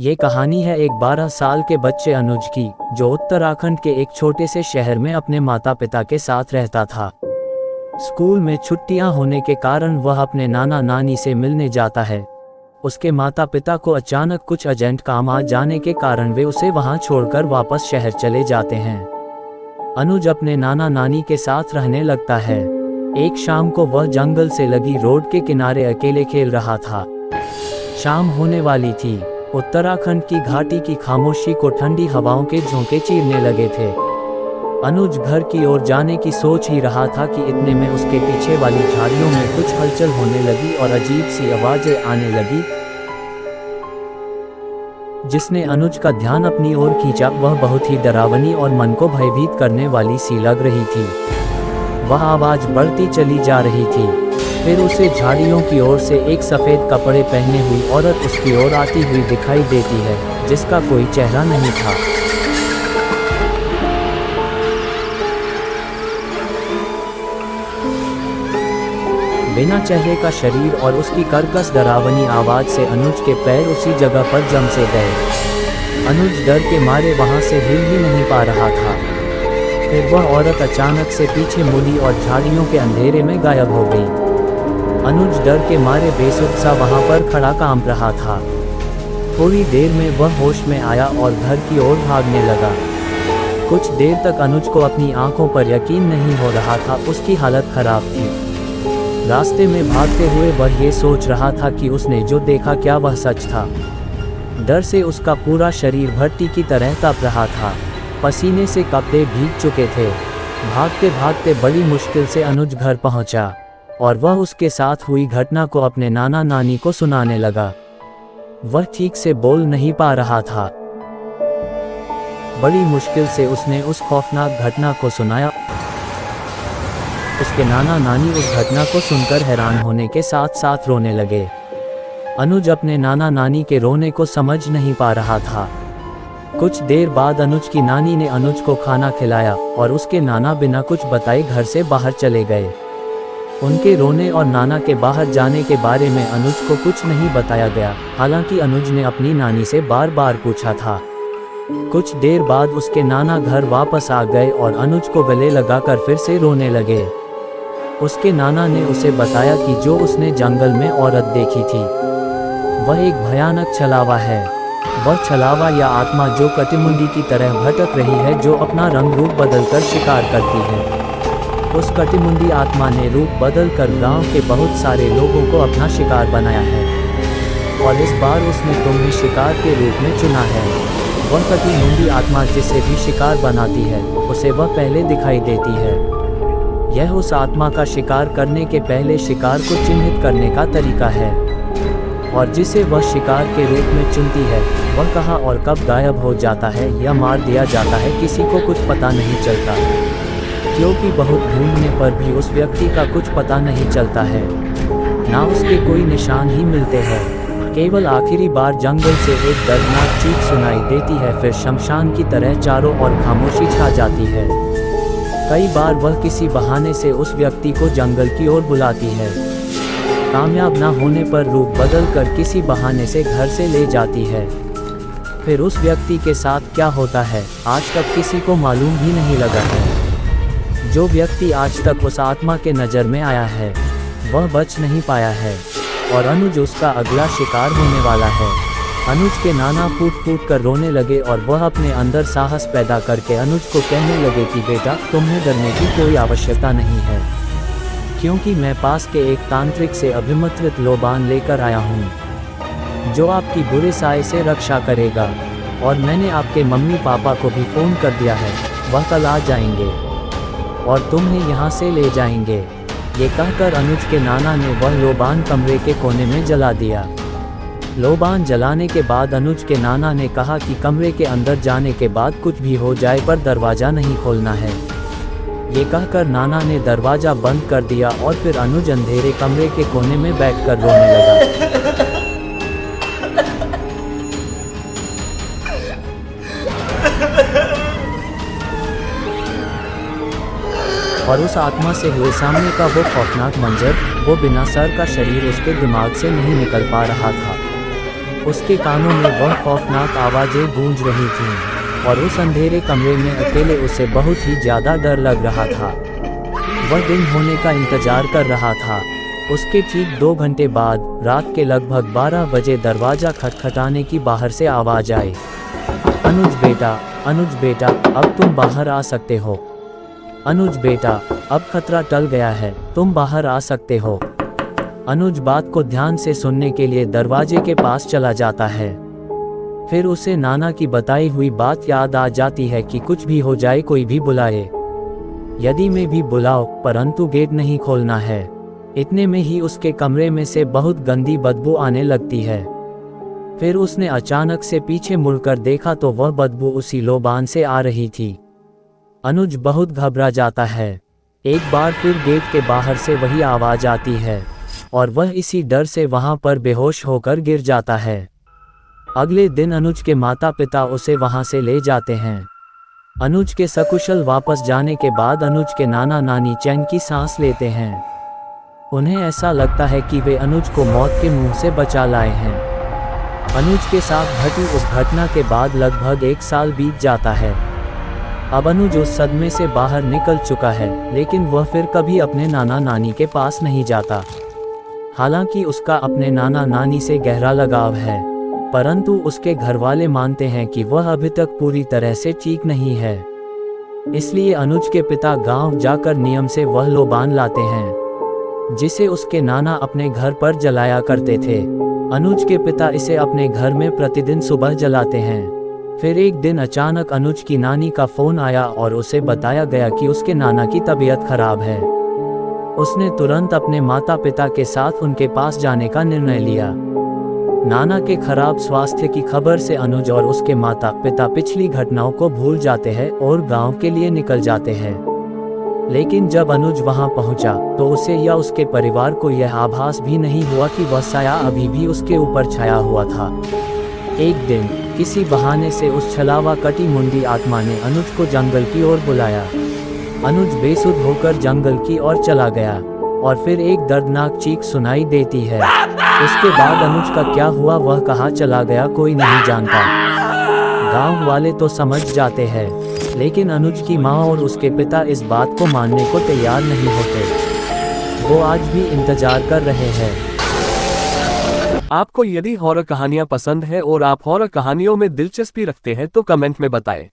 ये कहानी है एक 12 साल के बच्चे अनुज की, जो उत्तराखंड के एक छोटे से शहर में अपने माता पिता के साथ रहता था। स्कूल में छुट्टियां होने के कारण वह अपने नाना नानी से मिलने जाता है। उसके माता पिता को अचानक कुछ अर्जेंट काम आ जाने के कारण वे उसे वहां छोड़कर वापस शहर चले जाते हैं। अनुज अपने नाना नानी के साथ रहने लगता है। एक शाम को वह जंगल से लगी रोड के किनारे अकेले खेल रहा था। शाम होने वाली थी। उत्तराखंड की घाटी की खामोशी को ठंडी हवाओं के झोंके चीरने लगे थे। अनुज घर की ओर जाने की सोच ही रहा था कि इतने में उसके पीछे वाली झाड़ियों में कुछ हलचल होने लगी और अजीब सी आवाजें आने लगी, जिसने अनुज का ध्यान अपनी ओर खींचा। वह बहुत ही डरावनी और मन को भयभीत करने वाली सी लग रही थी। वह आवाज बढ़ती चली जा रही थी। फिर उसे झाड़ियों की ओर से एक सफ़ेद कपड़े पहने हुई औरत उसकी ओर आती हुई दिखाई देती है, जिसका कोई चेहरा नहीं था। बिना चेहरे का शरीर और उसकी कर्कश डरावनी आवाज से अनुज के पैर उसी जगह पर जम से गए। अनुज डर के मारे वहां से हिल ही नहीं पा रहा था। फिर वह औरत अचानक से पीछे मुड़ी और झाड़ियों के अंधेरे में गायब हो गई। अनुज डर के मारे बेसुध सा वहां पर खड़ा कांप रहा था। थोड़ी देर में वह होश में आया और घर की ओर भागने लगा। कुछ देर तक अनुज को अपनी आंखों पर यकीन नहीं हो रहा था, उसकी हालत खराब थी। रास्ते में भागते हुए वह ये सोच रहा था कि उसने जो देखा क्या वह सच था। डर से उसका पूरा शरीर भट्टी की तरह तप रहा था। पसीने से कपड़े भीग चुके थे। भागते भागते बड़ी मुश्किल से अनुज घर पहुंचा और वह उसके साथ हुई घटना को अपने नाना नानी को सुनाने लगा। वह ठीक से बोल नहीं पा रहा था। बड़ी मुश्किल से उसने उस खौफनाक घटना को सुनाया। उसके नाना नानी उस घटना को सुनकर हैरान होने के साथ साथ रोने लगे। अनुज अपने नाना नानी के रोने को समझ नहीं पा रहा था। कुछ देर बाद अनुज की नानी ने अनुज को खाना खिलाया और उसके नाना बिना कुछ बताए घर से बाहर चले गए। उनके रोने और नाना के बाहर जाने के बारे में अनुज को कुछ नहीं बताया गया, हालांकि अनुज ने अपनी नानी से बार बार पूछा था। कुछ देर बाद उसके नाना घर वापस आ गए और अनुज को गले लगाकर फिर से रोने लगे। उसके नाना ने उसे बताया कि जो उसने जंगल में औरत देखी थी वह एक भयानक छलावा है। वह छलावा या आत्मा जो कटिमुंडी की तरह भटक रही है, जो अपना रंग रूप बदलकर शिकार करती है। उस कटिमुंडी आत्मा ने रूप बदलकर गांव के बहुत सारे लोगों को अपना शिकार बनाया है और इस बार उसने तुम्हें शिकार के रूप में चुना है। वह कटिमुंडी आत्मा जिसे भी शिकार बनाती है उसे वह पहले दिखाई देती है। यह उस आत्मा का शिकार करने के पहले शिकार को चिन्हित करने का तरीका है और जिसे वह शिकार के रूप में चुनती है वह कहाँ और कब गायब हो जाता है या मार दिया जाता है, किसी को कुछ पता नहीं चलता, क्योंकि बहुत ढूंढने पर भी उस व्यक्ति का कुछ पता नहीं चलता है, ना उसके कोई निशान ही मिलते हैं। केवल आखिरी बार जंगल से एक दर्दनाक चीख सुनाई देती है, फिर शमशान की तरह चारों ओर खामोशी छा जाती है। कई बार वह किसी बहाने से उस व्यक्ति को जंगल की ओर बुलाती है। कामयाब ना होने पर रूप बदलकर किसी बहाने से घर से ले जाती है। फिर उस व्यक्ति के साथ क्या होता है आज तक किसी को मालूम भी नहीं लगा है। जो व्यक्ति आज तक उस आत्मा के नज़र में आया है वह बच नहीं पाया है और अनुज उसका अगला शिकार होने वाला है। अनुज के नाना फूट फूट कर रोने लगे और वह अपने अंदर साहस पैदा करके अनुज को कहने लगे कि बेटा, तुम्हें डरने की कोई आवश्यकता नहीं है, क्योंकि मैं पास के एक तांत्रिक से अभिमंत्रित लोबान लेकर आया हूँ जो आपकी बुरे साए से रक्षा करेगा। और मैंने आपके मम्मी पापा को भी फ़ोन कर दिया है, वह कल आ जाएंगे और तुम्हें यहाँ से ले जाएंगे। ये कहकर अनुज के नाना ने वह लोबान कमरे के कोने में जला दिया। लोबान जलाने के बाद अनुज के नाना ने कहा कि कमरे के अंदर जाने के बाद कुछ भी हो जाए पर दरवाज़ा नहीं खोलना है। ये कहकर नाना ने दरवाज़ा बंद कर दिया और फिर अनुज अंधेरे कमरे के कोने में बैठकर रोने लगा। और उस आत्मा से हुए सामने का वो खौफनाक मंजर, वो बिना सर का शरीर उसके दिमाग से नहीं निकल पा रहा था। उसके कानों में वह खौफनाक आवाजें गूंज रही थीं, और उस अंधेरे कमरे में अकेले उसे बहुत ही ज्यादा डर लग रहा था। वह दिन होने का इंतजार कर रहा था। उसके ठीक 2 घंटे बाद रात के लगभग 12 बजे दरवाजा खटखटाने की बाहर से आवाज आई। अनुज बेटा, अब तुम बाहर आ सकते हो। अनुज बेटा, अब खतरा टल गया है, तुम बाहर आ सकते हो। अनुज बात को ध्यान से सुनने के लिए दरवाजे के पास चला जाता है। फिर उसे नाना की बताई हुई बात याद आ जाती है कि कुछ भी हो जाए कोई भी बुलाए, यदि मैं भी बुलाओ, परंतु गेट नहीं खोलना है। इतने में ही उसके कमरे में से बहुत गंदी बदबू आने लगती है। फिर उसने अचानक से पीछे मुड़कर देखा तो वह बदबू उसी लोबान से आ रही थी। अनुज बहुत घबरा जाता है। एक बार फिर गेट के बाहर से वही आवाज आती है, और वह इसी डर से वहां पर बेहोश होकर गिर जाता है। अगले दिन अनुज के माता पिता उसे वहां से ले जाते हैं। अनुज के सकुशल वापस जाने के बाद अनुज के नाना नानी चैन की सांस लेते हैं। उन्हें ऐसा लगता है कि वे अनुज को मौत के मुंह से बचा लाए हैं। अनुज के साथ घटी उस घटना के बाद लगभग 1 साल बीत जाता है। अब अनुज उस सदमे से बाहर निकल चुका है, लेकिन वह फिर कभी अपने नाना नानी के पास नहीं जाता। हालांकि उसका अपने नाना नानी से गहरा लगाव है, परंतु उसके घरवाले मानते हैं कि वह अभी तक पूरी तरह से ठीक नहीं है। इसलिए अनुज के पिता गांव जाकर नियम से वह लोबान लाते हैं, जिसे उसके नाना अपने घर पर जलाया करते थे। अनुज के पिता इसे अपने घर में प्रतिदिन सुबह जलाते हैं। फिर एक दिन अचानक अनुज की नानी का फोन आया और उसे बताया गया कि उसके नाना की तबीयत खराब है। उसने तुरंत अपने माता पिता के साथ उनके पास जाने का निर्णय लिया। नाना के खराब स्वास्थ्य की खबर से अनुज और उसके माता पिता पिछली घटनाओं को भूल जाते हैं और गांव के लिए निकल जाते हैं। लेकिन जब अनुज वहां पहुंचा तो उसे या उसके परिवार को यह आभास भी नहीं हुआ कि वह साया अभी भी उसके ऊपर छाया हुआ था। एक दिन किसी बहाने से उस छलावा कटी मुंडी आत्मा ने अनुज को जंगल की ओर बुलाया। अनुज बेसुध होकर जंगल की ओर चला गया, और फिर एक दर्दनाक चीख सुनाई देती है। उसके बाद अनुज का क्या हुआ वह कहाँ चला गया कोई नहीं जानता। गांव वाले तो समझ जाते हैं, लेकिन अनुज की माँ और उसके पिता इस बात को मानने को तैयार नहीं होते। वो आज भी इंतजार कर रहे हैं। आपको यदि हॉरर कहानियाँ पसंद है और आप हॉरर कहानियों में दिलचस्पी रखते हैं तो कमेंट में बताएं।